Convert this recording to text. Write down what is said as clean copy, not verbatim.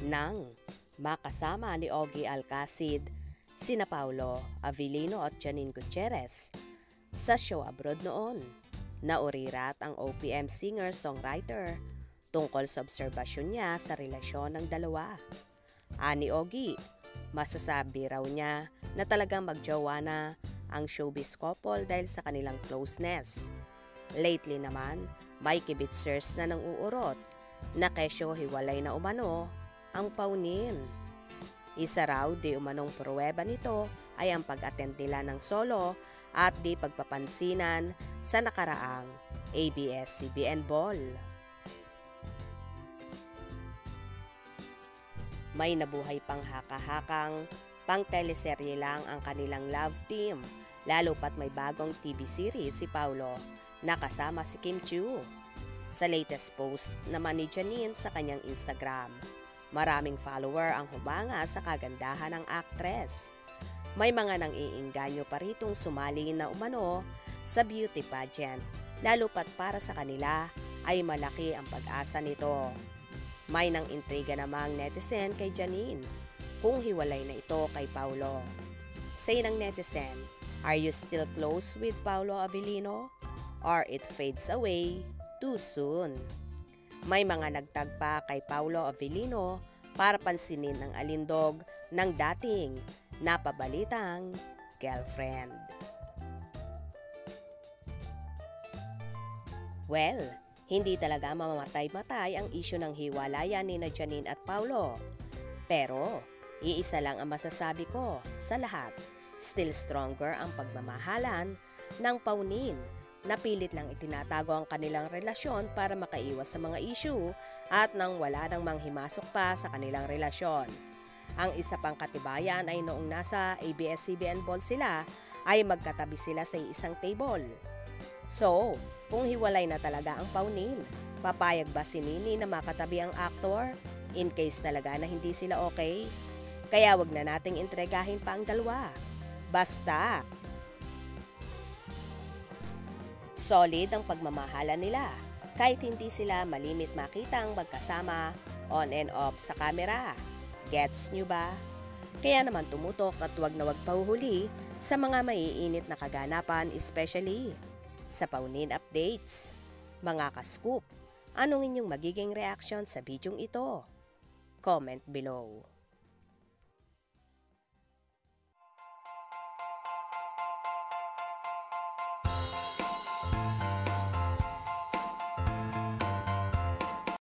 nang makasama ni Ogie Alcacid, sina Paulo Avellino at Janine Gutierrez sa show abroad noon. Naurirat ang OPM singer-songwriter tungkol sa obserbasyon niya sa relasyon ng dalawa. Ani Ogie, masasabi raw niya na talagang magjowa na ang showbiz couple dahil sa kanilang closeness. Lately naman, may kibitzers na nang uurot na kesyo hiwalay na umano ang paunin. Isa raw di umanong pruweba nito ay ang pag-attend nila ng solo at di pagpapansinan sa nakaraang ABS-CBN Ball. May nabuhay pang haka-hakang pang teleserye lang ang kanilang love team, lalo pat may bagong TV series si Paulo na kasama si Kim Chiu. Sa latest post naman ni Janine sa kanyang Instagram, maraming follower ang humanga sa kagandahan ng aktres. May mga nang-iinganyo pa ritong sumali na umano sa beauty pageant, lalo pat para sa kanila ay malaki ang pag-asa nito. May nang intriga namang netizen kay Janine kung hiwalay na ito kay Paulo. Say ng netizen, are you still close with Paulo Avellino? Or it fades away too soon? May mga nagtagpa kay Paulo Avellino para pansinin ang alindog ng dating napabalitang girlfriend. Well, hindi talaga mamamatay-matay ang isyu ng hiwalayan ni Janine at Paulo. Pero, iisa lang ang masasabi ko sa lahat. Still stronger ang pagmamahalan ng paunin. Napilit lang itinatago ang kanilang relasyon para makaiwas sa mga issue at nang wala nang manghimasok pa sa kanilang relasyon. Ang isa pang katibayan ay noong nasa ABS-CBN Ball sila ay magkatabi sila sa isang table. So, kung hiwalay na talaga ang paunin, papayag ba si Nini na makatabi ang aktor in case talaga na hindi sila okay? Kaya wag na nating entregahin pa ang dalawa. Basta solid ang pagmamahala nila kahit hindi sila malimit makitang magkasama on and off sa kamera. Gets nyo ba? Kaya naman tumutok at wag na wag pahuhuli sa mga maiinit na kaganapan, especially sa paunin updates. Mga ka-scoop, anong inyong magiging reaction sa bidyong ito? Comment below.